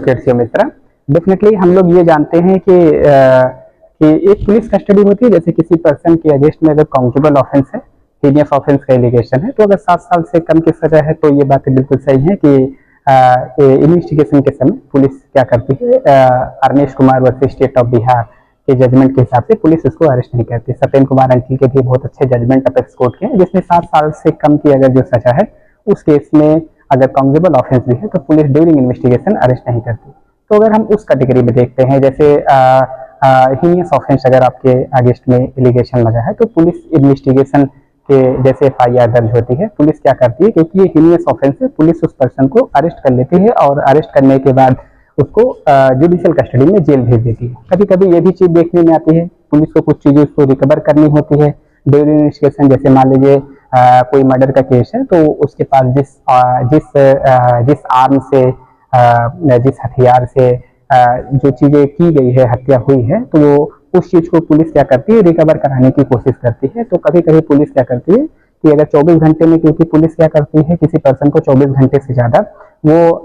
Calcium Mishra. Definitely हम लोग ये जानते हैं कि एक पुलिस कस्टडी होती है, जैसे किसी पर्सन के अगेंस्ट में अगर काउंटेबल ऑफेंस है, हीनियस ऑफेंस का एलिगेशन है, तो अगर 7 साल से कम की सजा है तो ये बातें बिल्कुल सही है कि इन्वेस्टिगेशन के समय पुलिस क्या करती है, Arnesh Kumar versus state of Bihar के जजमेंट के हिसाब से पुलिस उसको अरेस्ट नहीं करती। सत्येंद्र कुमार अंकिल के भी बहुत अच्छे जजमेंट अपेक्स कोर्ट के हैं, जिसमें 7 साल से कम की अगर जो सजा है उस केस में अगर काउंटेबल ऑफेंस भी है तो पुलिस ड्यूरिंग इन्वेस्टिगेशन अरेस्ट नहीं करती। तो अगर हम उस कैटेगरी में देखते हैं, जैसे हीनियस ऑफेंस अगर आपके अगेंस्ट में एलिगेशन लगा है तो पुलिस इन्वेस्टिगेशन के जैसे FIR दर्ज होती है, पुलिस क्या करती है, क्योंकि ये हीनियस ऑफेंस है, पुलिस उस पर्सन को अरेस्ट कर लेती है और अरेस्ट करने के बाद उसको जुडिशियल कस्टडी में जेल भेज देती है। कभी कभी ये भी चीज देखने में आती है, पुलिस को कुछ चीजें उसको रिकवर करनी होती है ड्यूरिंग इन्वेस्टिगेशन। जैसे मान लीजिए कोई मर्डर का केस है तो उसके पास जिस आर्म से जिस हथियार से जो चीजें की गई है, हत्या हुई है, तो वो उस चीज को पुलिस क्या करती है, रिकवर कराने की कोशिश करती है। तो कभी कभी पुलिस क्या करती है कि अगर 24 घंटे में, क्योंकि पुलिस क्या करती है, किसी पर्सन को 24 घंटे से ज्यादा वो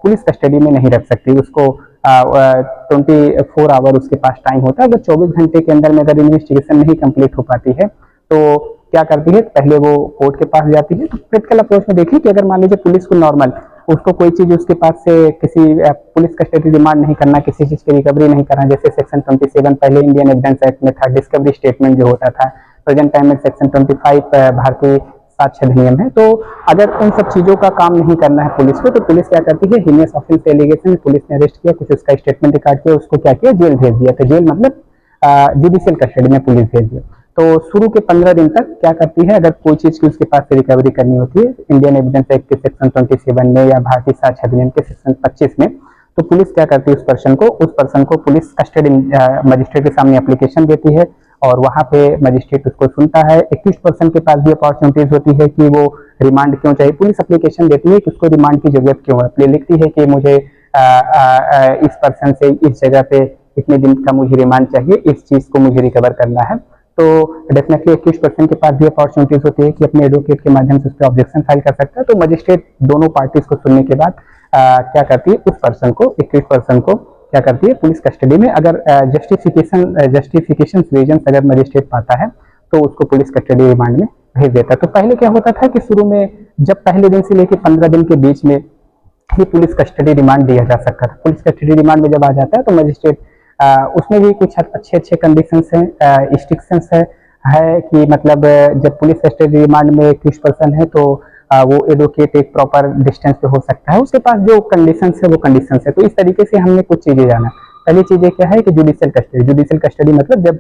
पुलिस कस्टडी में नहीं रख सकती, उसको 24 आवर उसके पास टाइम होता है। अगर 24 घंटे के अंदर में अगर इन्वेस्टिगेशन नहीं कंप्लीट हो पाती है तो क्या करती है, पहले वो कोर्ट के पास जाती है। तो प्रैक्टिकल अप्रोच में देखिए कि अगर मान लीजिए पुलिस को नॉर्मल उसको कोई चीज उसके पास से किसी पुलिस कस्टडी डिमांड नहीं करना, किसी चीज की रिकवरी नहीं करना, जैसे सेक्शन 27 पहले इंडियन एविडेंस एक्ट में था, डिस्कवरी स्टेटमेंट जो होता था, प्रेजेंट टाइम में सेक्शन 25 भारतीय साक्ष्य अधिनियम है। तो अगर उन सब चीजों का काम नहीं करना है पुलिस को, तो पुलिस क्या करती है, हीनियस ऑफेंस एलिगेशन पुलिस ने अरेस्ट किया, कुछ उसका स्टेटमेंट रिकॉर्ड किया, उसको क्या किया, जेल भेज दिया। तो जेल मतलब जुडिशियल कस्टडी में पुलिस भेज दिया। तो शुरू के 15 दिन तक क्या करती है, अगर कोई चीज की उसके पास से रिकवरी करनी होती है इंडियन एविडेंस एक्ट के सेक्शन 27 में या भारतीय साक्ष्य अधिनियम के सेक्शन 25 में, तो पुलिस क्या करती है, उस पर्सन को पुलिस कस्टडी मजिस्ट्रेट के सामने एप्लीकेशन देती है और वहां पे मजिस्ट्रेट उसको सुनता है। एक्यूज्ड पर्सन के पास भी अपॉर्चुनिटीज होती है कि वो रिमांड क्यों चाहिए, पुलिस एप्लीकेशन देती है कि उसको रिमांड की जरूरत क्यों है, लिखती है कि मुझे इस पर्सन से इस जगह पे इतने दिन का मुझे रिमांड चाहिए, इस चीज को मुझे रिकवर करना है। तो डेफिनेटली एक्यूज्ड पर्सन के पास भी अपॉर्चुनिटीज होती है कि अपने एडवोकेट के माध्यम से उस पर ऑब्जेक्शन फाइल कर सकता है। तो मजिस्ट्रेट दोनों पार्टीज को सुनने के बाद क्या करती है, उस पर्सन को, एक्यूज्ड पर्सन को क्या करती है, पुलिस कस्टडी में अगर जस्टिफिकेशन रीजन अगर मजिस्ट्रेट पाता है तो उसको पुलिस कस्टडी रिमांड में भेज देता है। तो पहले क्या होता था कि शुरू में जब पहले दिन से लेकर 15 दिन के बीच में ही पुलिस कस्टडी रिमांड दिया जा सकता था। पुलिस कस्टडी रिमांड में जब आ जाता है तो मजिस्ट्रेट उसमें भी कुछ अच्छे कंडीशंस हैं, रिस्ट्रिक्शंस है कि मतलब जब पुलिस कस्टडी रिमांड में कुछ पर्सन है तो वो एडवोकेट एक प्रॉपर डिस्टेंस पे हो सकता है, उसके पास जो कंडीशंस है वो कंडीशंस है। तो इस तरीके से हमने कुछ चीजें जाना। पहली चीजें क्या है कि जुडिशियल कस्टडी मतलब जब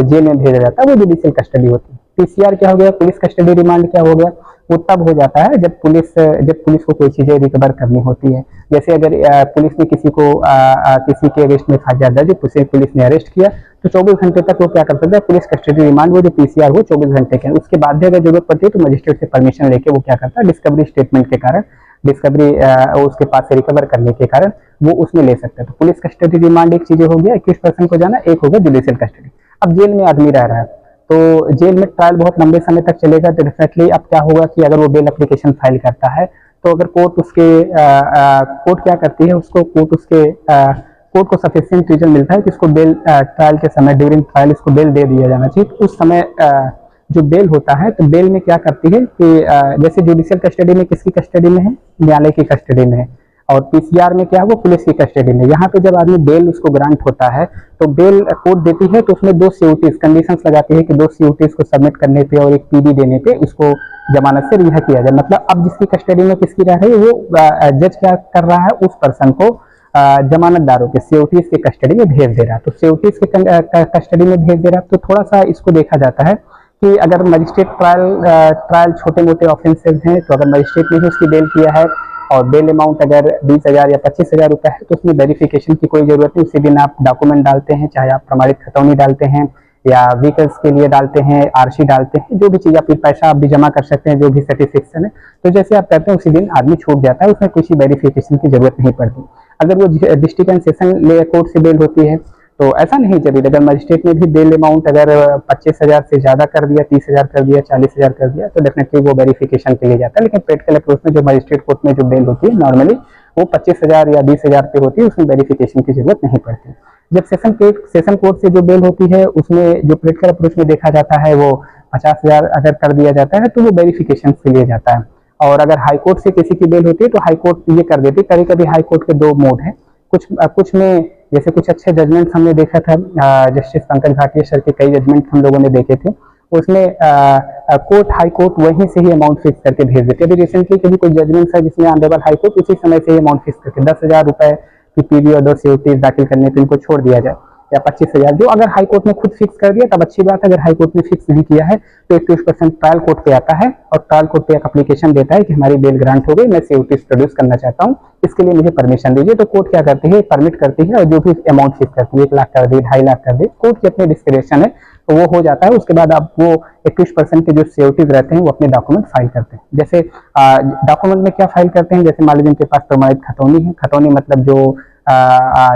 जेल में भेजा जाता है वो जुडिशियल कस्टडी होती है। PCR क्या हो गया, पुलिस कस्टडी रिमांड क्या हो गया, वो तब हो जाता है जब पुलिस को कोई चीजें रिकवर करनी होती है। जैसे अगर पुलिस ने किसी के अरेस्ट में FIR दर्ज, पुलिस ने अरेस्ट किया तो 24 घंटे तक वो क्या कर सकता है, पुलिस कस्टडी रिमांड वो जो PCR हो 24 घंटे के, उसके बाद भी अगर जरूरत पड़ती है तो मजिस्ट्रेट से परमिशन लेके वो क्या करता है, डिस्कवरी स्टेटमेंट के कारण उसके पास से रिकवर करने के कारण वो उसमें ले सकता है। तो पुलिस कस्टडी रिमांड एक चीजें हो गया एक्यूज्ड पर्सन को जाना, एक हो गया जुडिशियल कस्टडी। अब जेल में आदमी रह रहा है तो जेल में ट्रायल बहुत लंबे समय तक चलेगा, तो डेफिनेटली अब क्या होगा कि अगर वो बेल एप्लीकेशन फाइल करता है तो अगर कोर्ट क्या करती है, कोर्ट को सफिशिएंट रीजन मिलता है कि इसको बेल ट्रायल के समय ड्यूरिंग ट्रायल इसको बेल दे दिया जाना चाहिए। तो उस समय जो बेल होता है तो बेल में क्या करती है कि जैसे जुडिशियल कस्टडी में किसकी कस्टडी में है, न्यायालय की कस्टडी में है, और PCR में क्या है, वो पुलिस की कस्टडी में। यहाँ पे जब आदमी बेल उसको ग्रांट होता है तो बेल कोर्ट देती है तो उसमें 2 COTs कंडीशंस लगाती है कि 2 COTs को सबमिट करने पे और एक PB देने पे इसको जमानत से रिहा किया जाए। मतलब अब जिसकी कस्टडी में किसकी रह रही है, वो जज क्या कर रहा है, उस पर्सन को जमानतदारों के COTs के कस्टडी में भेज दे रहा है। तो COTs के कस्टडी में भेज दे रहा है तो थोड़ा सा इसको देखा जाता है कि अगर मजिस्ट्रेट ट्रायल छोटे मोटे ऑफेंसेस हैं तो अगर मजिस्ट्रेट ने ही उसकी बेल किया है और बेल अमाउंट अगर 20,000 या 25,000 रुपए है तो उसमें वेरिफिकेशन की कोई जरूरत नहीं। उसी दिन आप डॉक्यूमेंट डालते हैं, चाहे आप प्रमाणित खतौनी डालते हैं या व्हीकल्स के लिए डालते हैं, RC डालते हैं, जो भी चीज आप पैसा आप भी जमा कर सकते हैं, जो भी सर्टिफिकेशन है, तो जैसे आप करते हैं उसी दिन आदमी छूट जाता है, उसमें किसी वेरिफिकेशन की जरूरत नहीं पड़ती। अगर वो डिस्ट्रिक्ट एंड सेशन कोर्ट से बेल होती है तो ऐसा नहीं जरूरी, अगर मजिस्ट्रेट ने भी बेल अमाउंट अगर 25,000 से ज्यादा कर दिया, 30,000 कर दिया, 40,000 कर दिया, तो डेफिनेटली वो वेरिफिकेशन के लिए जाता है। लेकिन प्रैक्टिकल अप्रोच में जो मजिस्ट्रेट कोर्ट में जो बेल होती है नॉर्मली वो 25,000 या 20,000 पे होती है, उसमें वेरिफिकेशन की जरूरत नहीं पड़ती। जब सेशन कोर्ट से जो बेल होती है उसमें जो प्रैक्टिकल अप्रोच में देखा जाता है वो 50,000 अगर कर दिया जाता है तो वो वेरिफिकेशन के लिए जाता है। और अगर हाई कोर्ट से किसी की बेल होती है तो हाई कोर्ट ये कर देती है। कभी कभी हाई कोर्ट के दो मोड है, कुछ में जैसे कुछ अच्छे जजमेंट हमने देखा था, जस्टिस पंकज भाटिया सर के कई जजमेंट हम लोगों ने देखे थे, उसमें कोर्ट हाई कोर्ट वहीं से ही अमाउंट फिक्स करके भेज देते हैं। अभी रिसेंटली कभी कोई जजमेंट है जिसमें ऑनरेबल हाई कोर्ट उसी समय से ही अमाउंट फिक्स करके 10,000 रुपए की पीवी और सीओटी दाखिल करने पे इनको छोड़ दिया जाए, या 25,000, जो अगर हाई कोर्ट ने खुद फिक्स कर दिया तब अच्छी बात है। अगर हाई कोर्ट ने फिक्स नहीं किया है तो 21% ट्रायल कोर्ट पे आता है और ट्रायल कोर्ट पे एक एप्लीकेशन देता है कि हमारी बेल ग्रांट हो गई, मैं सीओटी प्रोड्यूस करना चाहता हूँ, इसके लिए मुझे परमिशन दीजिए। तो कोर्ट क्या करती है, परमिट करती है और जो भी अमाउंट फिक्स करती है, 1 लाख कर दे, 2.5 लाख कर दे, कोर्ट की अपनी डिस्क्रिप्शन है, तो वो हो जाता है। उसके बाद आप वो 21% के जो सीओटीज रहते हैं वो अपने डॉक्यूमेंट फाइल करते हैं। जैसे डॉक्यूमेंट में क्या फाइल करते हैं, जैसे मान लीजिए उनके पास प्रमाणित खतौनी है, खतौनी मतलब जो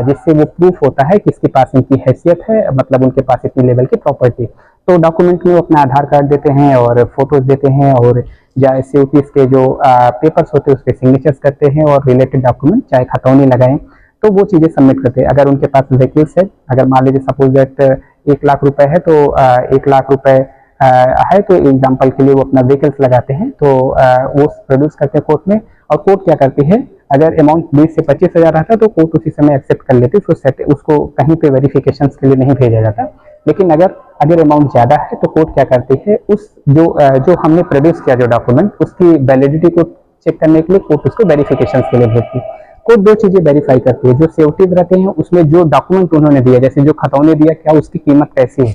जिससे वो प्रूफ होता है कि इसके पास इनकी हैसियत है, मतलब उनके पास इतनी लेवल की प्रॉपर्टी। तो डॉक्यूमेंट में वो अपना आधार कार्ड देते हैं और फोटोज देते हैं और या सीओटीज के जो पेपर्स होते हैं उस पर सिग्नेचर्स करते हैं और रिलेटेड डॉक्यूमेंट चाहे खतौनी लगाएं तो वो चीजें सबमिट करते हैं। अगर उनके पास व्हीकल्स है, अगर मान लीजिए सपोज दैट 1 लाख रुपए है तो 1 लाख रुपए है तो एग्जाम्पल के लिए वो अपना व्हीकल्स लगाते हैं, तो वो प्रोड्यूस करते हैं कोर्ट में। और कोर्ट क्या करती है, अगर अमाउंट 20 से 25,000 रहता है तो कोर्ट उसी समय एक्सेप्ट कर लेती है, उसको कहीं पे वेरिफिकेशन के लिए नहीं भेजा जाता। लेकिन अगर अमाउंट ज्यादा है तो कोर्ट क्या करती है, उस जो हमने प्रोड्यूस किया जो डॉक्यूमेंट उसकी वैलिडिटी को चेक करने के लिए कोर्ट उसको वेरिफिकेशन के लिए भेजती है। कोर्ट दो चीजें वेरीफाई करती है, जो सीओटीज रहते हैं उसमें जो डॉक्यूमेंट उन्होंने दिया, जैसे जो खतौनी दिया क्या उसकी कीमत कैसी है,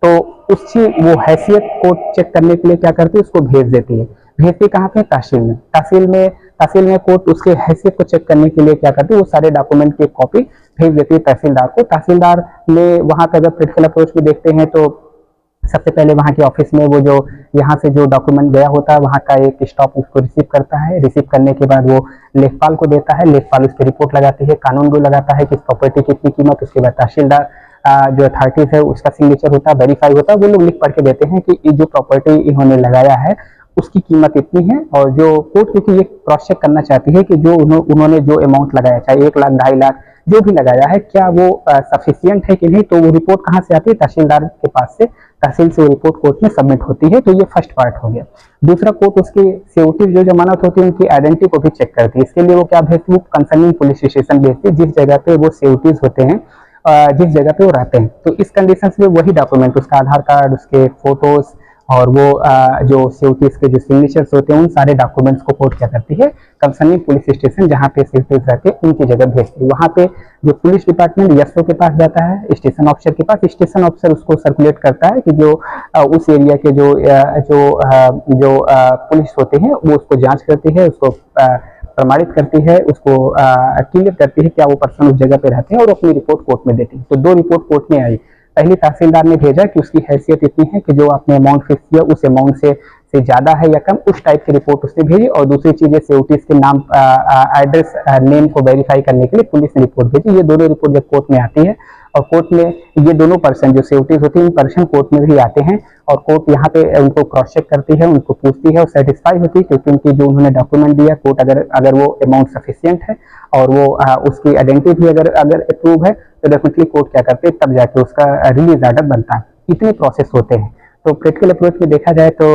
तो उसकी वो हैसियत कोर्ट चेक करने के लिए क्या करती है, उसको भेज देती है। भेजती कहाँ पे, तहसील में कोर्ट उसके हैसियत को चेक करने के लिए क्या करती है, वो सारे डॉक्यूमेंट की कॉपी भेज देती है तहसीलदार को। तहसीलदार में वहां पर अगर प्रैक्टिकल अप्रोच में देखते हैं तो सबसे पहले वहां के ऑफिस में वो जो यहाँ से जो डॉक्यूमेंट गया होता है वहां का एक स्टॉप उसको रिसीव करता है। रिसीव करने के बाद वो लेखपाल को देता है, लेखपाल उस पर रिपोर्ट लगाती है, कानून को लगाता है कि इस प्रॉपर्टी की इतनी कीमत। उसके बाद तहसीलदार जो अथॉरिटीज है उसका सिग्नेचर होता है, वेरीफाई होता है, वो लोग लिख पढ़ के देते हैं कि जो प्रॉपर्टी इन्होंने लगाया है उसकी कीमत इतनी है। और जो कोर्ट क्योंकि ये क्रॉस चेक करना चाहती है कि जो उन्होंने जो अमाउंट लगाया, चाहे 1 लाख 2.5 लाख जो भी लगाया है, क्या वो सफिशियंट है कि नहीं। तो वो रिपोर्ट कहाँ से आती है, तहसीलदार के पास से, तहसील से वो रिपोर्ट कोर्ट में सबमिट होती है। तो ये फर्स्ट पार्ट हो गया। दूसरा, कोर्ट उसकी सीओटी जो जमानत होती है उनकी आइडेंटिटी को भी चेक करती है। इसके लिए वो क्या भेजती है, कंसर्निंग पुलिस स्टेशन भेजती है जिस जगह पे वो सीओटीज होते हैं, जिस जगह पे वो रहते हैं। तो इस कंडीशन में वही डॉक्यूमेंट, उसका आधार कार्ड, उसके फोटोज और वो जो सीओटीज के जो सिग्नेचर्स होते हैं उन सारे डॉक्यूमेंट्स को कोर्ट क्या करती है, कंसर्निंग पुलिस स्टेशन जहाँ पे सीओटीज रहते हैं उनकी जगह भेजती है। वहाँ पे जो पुलिस डिपार्टमेंट एसओ के पास जाता है, स्टेशन ऑफिसर के पास, स्टेशन ऑफिसर उसको सर्कुलेट करता है कि जो उस एरिया के जो पुलिस होते हैं वो उसको जांच करती है, उसको प्रमाणित करती है, उसको क्लियर करती है क्या वो पर्सन उस जगह पे रहते हैं और अपनी रिपोर्ट कोर्ट में देती है। तो 2 रिपोर्ट कोर्ट में आई। पहली तहसीलदार ने भेजा कि उसकी हैसियत इतनी है कि जो आपने अमाउंट फिक्स किया उस अमाउंट से ज्यादा है या कम, उस टाइप की रिपोर्ट उसने भेजी। और दूसरी चीज है सीओटीज के नाम, एड्रेस, नेम को वेरीफाई करने के लिए पुलिस ने रिपोर्ट भेजी। ये दोनों रिपोर्ट जब कोर्ट में आती है और कोर्ट में ये दोनों पर्सन जो सीओटीज होती है इन पर्सन कोर्ट में भी आते हैं और कोर्ट यहाँ पे उनको क्रॉस चेक करती है, उनको पूछती है और सेटिस्फाई होती है क्योंकि उनकी जो उन्होंने डॉक्यूमेंट दिया कोर्ट अगर वो अमाउंट सफिशियंट है और वो उसकी आइडेंटिटी भी अगर अप्रूव है तो डेफिनेटली कोर्ट क्या करते हैं, तब जाके उसका रिलीज ऑर्डर बनता है। इतने प्रोसेस होते हैं। तो प्रैक्टिकल अप्रोच में देखा जाए तो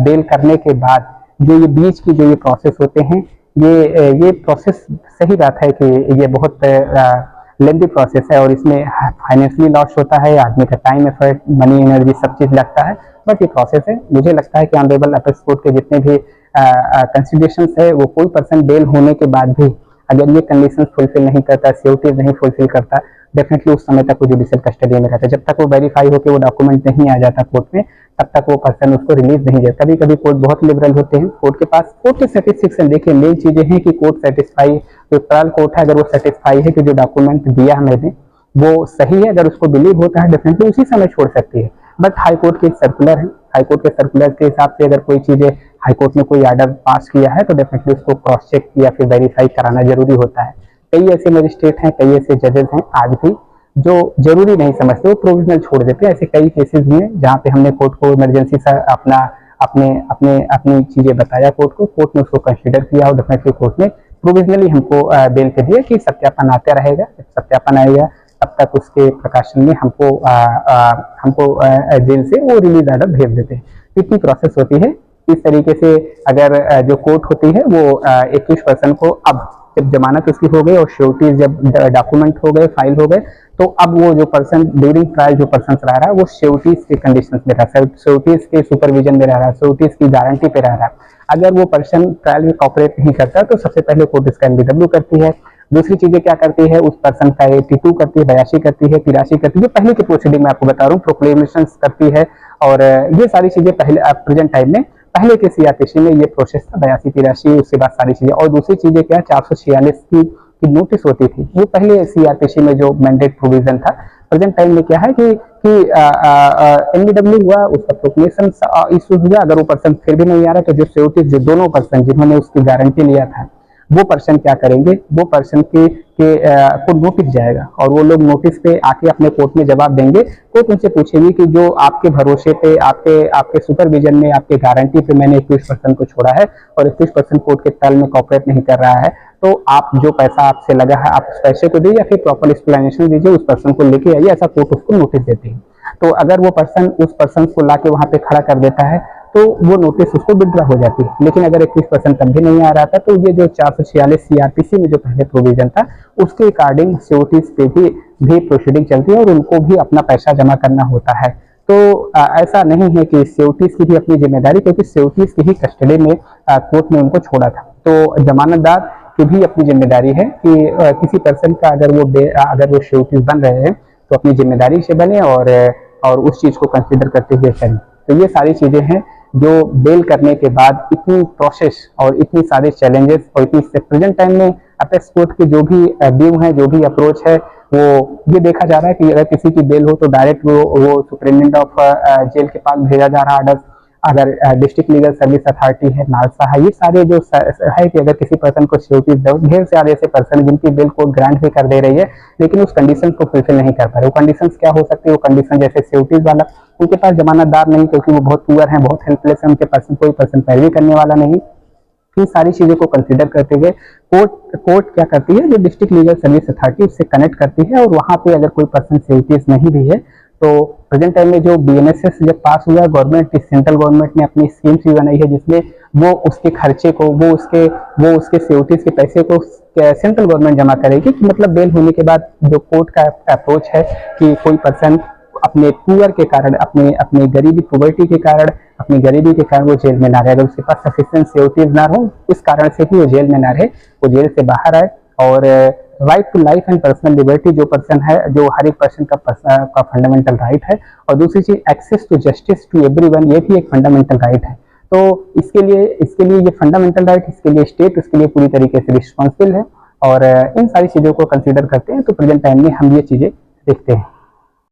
बेल करने के बाद जो ये बीच की जो ये प्रोसेस होते हैं, ये प्रोसेस सही बात है कि ये बहुत लेंथी प्रोसेस है और इसमें फाइनेंशियली लॉस होता है, आदमी का टाइम, एफर्ट, मनी, एनर्जी सब चीज लगता है, बट ये प्रोसेस है। मुझे लगता है कि ऑनरेबल अपेक्स कोर्ट के जितने भी कंसिडरेशंस है वो कोई पर्सन बेल होने के बाद भी अगर ये कंडीशन फुलफिल नहीं करता, सिक्योरिटी नहीं फुलफिल करता, डेफिनेटली उस समय तक वो जुडिशियल कस्टडी में रहता है। जब तक वो वेरीफाई होकर वो डॉक्यूमेंट नहीं आ जाता कोर्ट में तब तक वो पर्सन उसको रिलीज नहीं देता। कभी कभी कोर्ट बहुत लिबरल होते हैं, कोर्ट के पास कोर्ट के सेटिस्फेक्शन, देखिए मेन चीजें हैं कि कोर्ट सेटिस्फाई, जो ट्रायल कोर्ट है अगर वो सेटिस्फाई है कि जो डॉक्यूमेंट दिया मैंने वो सही है, अगर उसको बिलीव होता है डेफिनेटली उसी समय छोड़ सकती है। बट हाई कोर्ट की एक सर्कुलर है, हाई कोर्ट के सर्कुलर के हिसाब से अगर कोई चीजें हाई कोर्ट ने कोई ऑर्डर पास किया है तो डेफिनेटली उसको क्रॉस चेक या फिर वेरीफाई कराना जरूरी होता है। कई ऐसे मजिस्ट्रेट हैं, कई ऐसे जजेस हैं आज भी जो जरूरी नहीं समझते, वो प्रोविजनल छोड़ देते हैं। ऐसे कई केसेस हुए जहाँ पे हमने कोर्ट को इमरजेंसी से अपनी चीजें बताया कोर्ट को, कोर्ट ने उसको कंसिडर किया और डेफिनेटली कोर्ट ने प्रोविजनली हमको बेल पे दिया कि सत्यापन आते रहेगा, जब सत्यापन आएगा तब तक उसके प्रकाशन में हमको जेल से वो रिलीज ऑर्डर भेज देते हैं। इतनी प्रोसेस होती है। इस तरीके से अगर जो कोर्ट होती है वो 21% को, अब जब जमानत उसकी हो गई और श्योरिटीज जब डॉक्यूमेंट हो गए, फाइल हो गए, तो अब वो जो पर्सन ड्यूरिंग ट्रायल जो पर्सन रह रहा है वो श्योरिटीज के कंडीशंस में रह रहा है, श्योरिटीज के सुपरविजन में रह रहा है, श्योरिटीज की गारंटी पे रह रहा है। अगर वो पर्सन ट्रायल में कॉपरेट नहीं करता तो सबसे पहले कोर्ट इसका एनबीडब्ल्यू करती है। दूसरी चीजें क्या करती है, उस पर्सन का 82 करती है, 82 करती है, 83 करती है, पहले की प्रोसीडिंग में आपको बता रहा हूँ, प्रोक्लेमेशन करती है। और ये सारी चीजें पहले प्रेजेंट टाइम में, पहले के सीआरपीसी में ये प्रोसेस था 82, 83, उसके बाद सारी चीजें। और दूसरी चीजें क्या, 446 की नोटिस होती थी, वो पहले सीआरपीसी में जो मैंडेट प्रोविजन था। प्रेजेंट टाइम में क्या है कि एनबीडब्ल्यू हुआ, उसका प्रोक्लेमेशन इशू हुआ, अगर वो पर्सन फिर भी नहीं आ रहा तो जो श्योरिटीज, जो दोनों पर्सन जिन्होंने उसकी गारंटी लिया था, वो पर्सन क्या करेंगे, वो पर्सन को नोटिस जाएगा और वो लोग नोटिस पे आके अपने कोर्ट में जवाब देंगे। कोर्ट उनसे पूछेगी कि जो आपके भरोसे पे, आपके सुपरविजन में, आपके गारंटी पे मैंने 21% को छोड़ा है और 21% कोर्ट के तल में कॉपरेट नहीं कर रहा है, तो आप जो पैसा आपसे लगा है आप उस पैसे को दीजिए या फिर प्रॉपर एक्सप्लेनेशन दीजिए, उस पर्सन को लेके आइए, ऐसा कोर्ट उसको नोटिस देती है। तो अगर वो पर्सन उस पर्सन को लाके वहां पे खड़ा कर देता है तो वो नोटिस उसको विड्रॉ हो जाती है। लेकिन अगर 21% तब भी नहीं आ रहा था तो ये जो 446 सीआरपीसी में जो पहले प्रोविजन था उसके अकॉर्डिंग श्योरिटीज पे भी प्रोसीडिंग चलती है और उनको भी अपना पैसा जमा करना होता है। तो ऐसा नहीं है कि श्योरिटीज की भी अपनी जिम्मेदारी, क्योंकि श्योरिटीज की ही कस्टडी में कोर्ट ने उनको छोड़ा था। तो जमानतदार की भी अपनी जिम्मेदारी है कि किसी पर्सन का अगर वो श्योरिटीज बन रहे हैं तो अपनी जिम्मेदारी से बने और उस चीज को कंसिडर करते हुए करें। तो ये सारी चीजें हैं जो बेल करने के बाद इतनी प्रोसेस और इतनी सारे चैलेंजेस और इतनी प्रेजेंट टाइम में अपेक्स कोर्ट के जो भी व्यू है, जो भी अप्रोच है, वो ये देखा जा रहा है कि अगर किसी की बेल हो तो डायरेक्ट वो सुप्रीटेंडेंट ऑफ जेल के पास भेजा जा रहा है ऑर्डर। अगर डिस्ट्रिक्ट लीगल सर्विस अथॉरिटी है, नालसा है, ये सारे जो है कि अगर किसी पर्सन को श्योरिटीज दो, ढेर सारे ऐसे पर्सन जिनकी बेल कोर्ट ग्रांट भी कर दे रही है लेकिन उस कंडीशन को फुलफिल नहीं कर पा रहे। वो कंडीशन क्या हो सकती है, वो कंडीशन जैसे श्योरिटीज वाला, उनके पास जमानतदार नहीं क्योंकि वो बहुत पुअर हैं, बहुत हेल्पलेस है, उनके पास कोई पर्सन पैरवी करने वाला नहीं। इन सारी चीजों को कंसीडर करते हुए कोर्ट क्या करती है, जो डिस्ट्रिक्ट लीगल सर्विस अथॉरिटी उससे कनेक्ट करती है और वहां पे अगर कोई पर्सन श्योरिटीज नहीं भी है तो प्रेजेंट टाइम में जो बीएनएसएस जब पास हुआ, गवर्नमेंट, सेंट्रल गवर्नमेंट ने अपनी स्कीम्स भी बनाई है जिसमें वो उसके खर्चे को, वो उसके श्योरिटीज के पैसे को सेंट्रल गवर्नमेंट जमा करेगी। मतलब बेल होने के बाद जो कोर्ट का अप्रोच है कि कोई पर्सन अपने पुअर के कारण, अपने गरीबी, पॉवर्टी के कारण, अपनी गरीबी के कारण वो जेल में ना रहे, अगर उसके पास सफिशिएंट श्योरिटीज ना हो, इस कारण से भी वो जेल में ना रहे, वो जेल से बाहर आए। और right to life and personal liberty जो पर्सन है, जो हर एक पर्सन का फंडामेंटल राइट है। और दूसरी चीज access to justice to everyone, ये भी एक फंडामेंटल राइट है। तो इसके लिए ये फंडामेंटल राइट, इसके लिए स्टेट इसके लिए पूरी तरीके से रिस्पॉन्सिबल है। और इन सारी चीजों को कंसिडर करते हैं तो प्रेजेंट टाइम में हम ये चीजें देखते हैं।